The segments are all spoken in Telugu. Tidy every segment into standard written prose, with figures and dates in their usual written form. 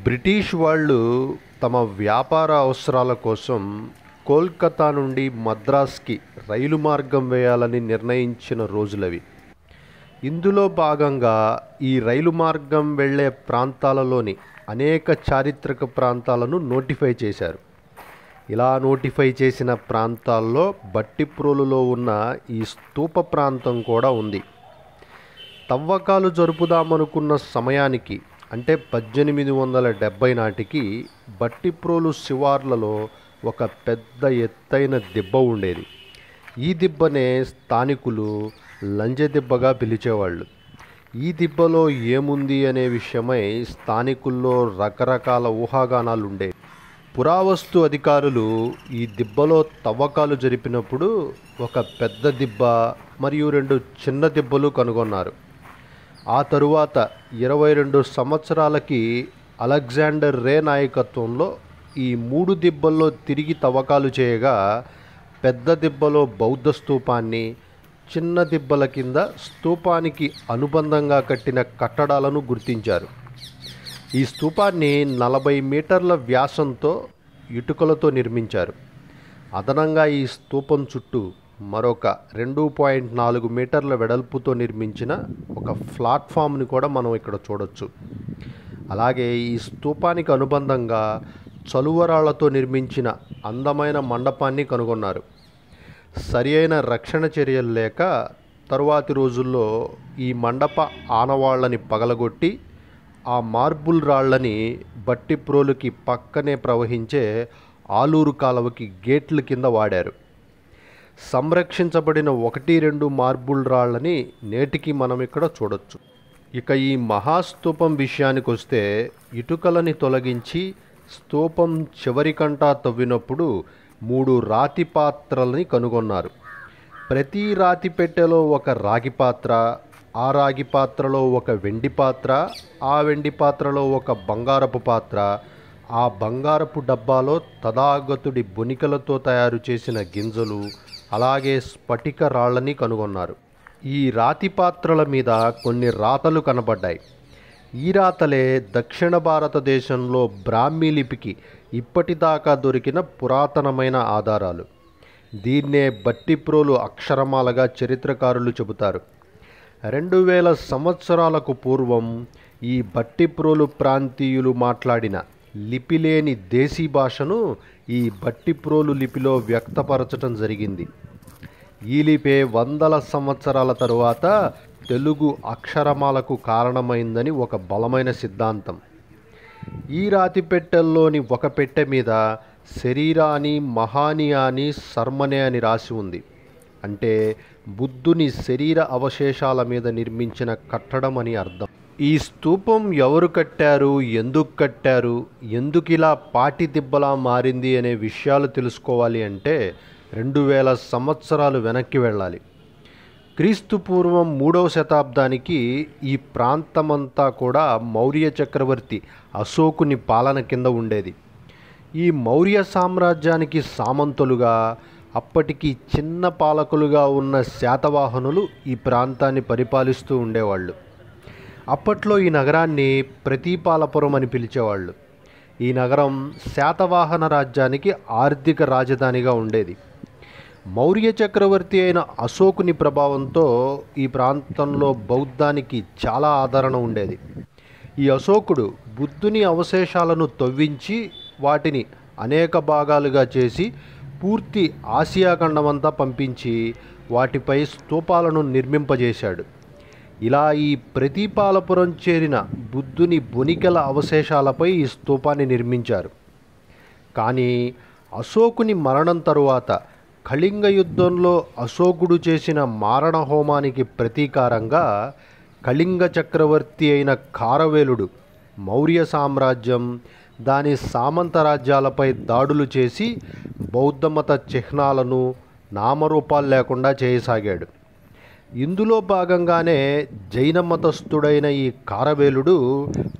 బ్రిటిష్ వాళ్ళు తమ వ్యాపార అవసరాల కోసం కోల్కతా నుండి మద్రాస్కి రైలు మార్గం వేయాలని నిర్ణయించిన రోజులవి. ఇందులో భాగంగా ఈ రైలు మార్గం వెళ్ళే ప్రాంతాలలోని అనేక చారిత్రక ప్రాంతాలను నోటిఫై చేశారు. ఇలా నోటిఫై చేసిన ప్రాంతాల్లో బట్టిప్రోలులో ఉన్న ఈ స్తూప ప్రాంతం కూడా ఉంది. తవ్వకాలు జరుపుదామనుకున్న సమయానికి అంటే 1870 నాటికి బట్టిప్రోలు శివార్లలో ఒక పెద్ద ఎత్తైన దిబ్బ ఉండేది. ఈ దిబ్బనే స్థానికులు లంజదిబ్బగా పిలిచేవాళ్ళు. ఈ దిబ్బలో ఏముంది అనే విషయమై స్థానికుల్లో రకరకాల ఊహాగానాలు ఉండేవి. పురావస్తు అధికారులు ఈ దిబ్బలో తవ్వకాలు జరిపినప్పుడు ఒక పెద్ద దిబ్బ మరియు 2 చిన్న దిబ్బలు కనుగొన్నారు. ఆ తరువాత 22 సంవత్సరాలకి అలెగ్జాండర్ రే నాయకత్వంలో ఈ 3 దిబ్బల్లో తిరిగి తవ్వకాలు చేయగా పెద్ద దిబ్బలో బౌద్ధ స్తూపాన్ని, చిన్న దిబ్బల కింద స్తూపానికి అనుబంధంగా కట్టిన కట్టడాలను గుర్తించారు. ఈ స్తూపాన్ని 40 మీటర్ల వ్యాసంతో ఇటుకలతో నిర్మించారు. అదనంగా ఈ స్తూపం చుట్టూ మరొక 2.4 మీటర్ల వెడల్పుతో నిర్మించిన ఒక ప్లాట్ఫామ్ని కూడా మనం ఇక్కడ చూడొచ్చు. అలాగే ఈ స్తూపానికి అనుబంధంగా చలువరాళ్లతో నిర్మించిన అందమైన మండపాన్ని కనుగొన్నారు. సరి అయిన రక్షణ చర్యలు లేక తరువాతి రోజుల్లో ఈ మండప ఆనవాళ్లని పగలగొట్టి ఆ మార్బుల్ రాళ్లని బట్టిప్రోలుకి పక్కనే ప్రవహించే ఆలూరు కాలువకి గేట్ల కింద వాడారు. సంరక్షించబడిన 1-2 మార్బుల్ రాళ్లని నేటికి మనం ఇక్కడ చూడొచ్చు. ఇక ఈ మహాస్తూపం విషయానికి వస్తే ఇటుకలని తొలగించి స్తూపం చివరికంటా తవ్వినప్పుడు 3 రాతి పాత్రలని కనుగొన్నారు. ప్రతి రాతి పెట్టెలో ఒక రాగి పాత్ర, ఆ రాగి పాత్రలో ఒక వెండి పాత్ర, ఆ వెండి పాత్రలో ఒక బంగారపు పాత్ర, ఆ బంగారపు డబ్బాలో తథాగతుడి బొనికలతో తయారు చేసిన గింజలు, అలాగే స్ఫటిక రాళ్ళని కనుగొన్నారు. ఈ రాతి పాత్రల మీద కొన్ని రాతలు కనబడ్డాయి. ఈ రాతలే దక్షిణ భారతదేశంలో బ్రాహ్మీ లిపికి ఇప్పటిదాకా దొరికిన పురాతనమైన ఆధారాలు. దీన్నే బట్టిప్రోలు అక్షరమాలగా చరిత్రకారులు చెబుతారు. 2000 సంవత్సరాలకు పూర్వం ఈ బట్టిప్రోలు ప్రాంతీయులు మాట్లాడిన లిపిలేని దేశీ భాషను ఈ బట్టిప్రోలు లిపిలో వ్యక్తపరచడం జరిగింది. ఈ లిపే వందల సంవత్సరాల తరువాత తెలుగు అక్షరమాలకు కారణమైందని ఒక బలమైన సిద్ధాంతం. ఈ రాతి పెట్టెల్లోని ఒక పెట్టె మీద శరీరాని మహాని అని సర్మనే అని రాసి ఉంది. అంటే బుద్ధుని శరీర అవశేషాల మీద నిర్మించిన కట్టడం అని అర్థం. ఈ స్తూపం ఎవరు కట్టారు, ఎందుకు కట్టారు, ఎందుకు ఇలా పాటి దిబ్బలా మారింది అనే విషయాలు తెలుసుకోవాలి అంటే 2000 సంవత్సరాలు వెనక్కి వెళ్ళాలి. క్రీస్తు పూర్వం 3వ శతాబ్దానికి ఈ ప్రాంతమంతా కూడా మౌర్య చక్రవర్తి అశోకుని పాలన కింద ఉండేది. ఈ మౌర్య సామ్రాజ్యానికి సామంతులుగా, అప్పటికి చిన్న పాలకులుగా ఉన్న శాతవాహనులు ఈ ప్రాంతాన్ని పరిపాలిస్తూ ఉండేవాళ్ళు. అప్పట్లో ఈ నగరాన్ని ప్రతీపాలపురం అని పిలిచేవాళ్ళు. ఈ నగరం శాతవాహన రాజ్యానికి ఆర్థిక రాజధానిగా ఉండేది. మౌర్య చక్రవర్తి అయిన అశోకుని ప్రభావంతో ఈ ప్రాంతంలో బౌద్ధానికి చాలా ఆదరణ ఉండేది. ఈ అశోకుడు బుద్ధుని అవశేషాలను తవ్వించి వాటిని అనేక భాగాలుగా చేసి పూర్తి ఆసియా ఖండమంతా పంపించి వాటిపై స్తూపాలను నిర్మింపజేశాడు. ఇలా ఈ ప్రతీపాలపురం చేరిన బుద్ధుని బొనికల అవశేషాలపై ఈ స్తూపాన్ని నిర్మించారు. కానీ అశోకుని మరణం తరువాత కళింగ యుద్ధంలో అశోకుడు చేసిన మారణ హోమానికి ప్రతీకారంగా కళింగ చక్రవర్తి అయిన ఖారవేలుడు మౌర్య సామ్రాజ్యం, దాని సామంత రాజ్యాలపై దాడులు చేసి బౌద్ధమత చిహ్నాలను నామరూపాలు లేకుండా చేయసాగాడు. ఇందులో భాగంగానే జైన మతస్థుడైన ఈ ఖారవేలుడు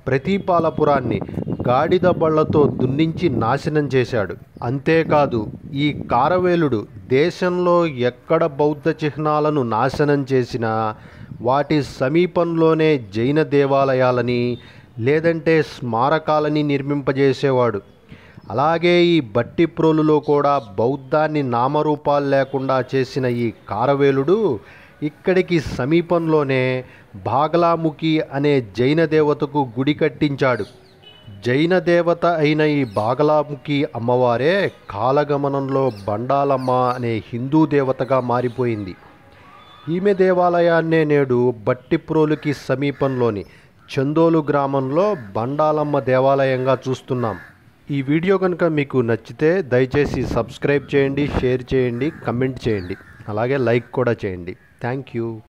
ప్రతీపాలపురాన్ని గాడిద బళ్లతో దున్నించి నాశనం చేశాడు. అంతేకాదు ఈ ఖారవేలుడు దేశంలో ఎక్కడ బౌద్ధ చిహ్నాలను నాశనం చేసినా వాటి సమీపంలోనే జైన దేవాలయాలని, లేదంటే స్మారకాలని నిర్మింపజేసేవాడు. అలాగే ఈ బట్టిప్రోలులో కూడా బౌద్ధాన్ని నామరూపాలు లేకుండా చేసిన ఈ కారవేలుడు ఇక్కడికి సమీపంలోనే బాగలాముఖి అనే జైన దేవతకు గుడి కట్టించాడు. జైన దేవత అయిన ఈ బాగలాముఖి అమ్మవారే కాలగమనంలో బండాలమ్మ అనే హిందూ దేవతగా మారిపోయింది. ఈమె దేవాలయాన్నే నేడు బట్టిప్రోలుకి సమీపంలోని చందోలు గ్రామంలో బండాలమ్మ దేవాలయంగా చూస్తున్నాం. ఈ వీడియో కనుక మీకు నచ్చితే దయచేసి సబ్స్క్రైబ్ చేయండి, షేర్ చేయండి, కమెంట్ చేయండి, అలాగే లైక్ కూడా చేయండి. Thank you.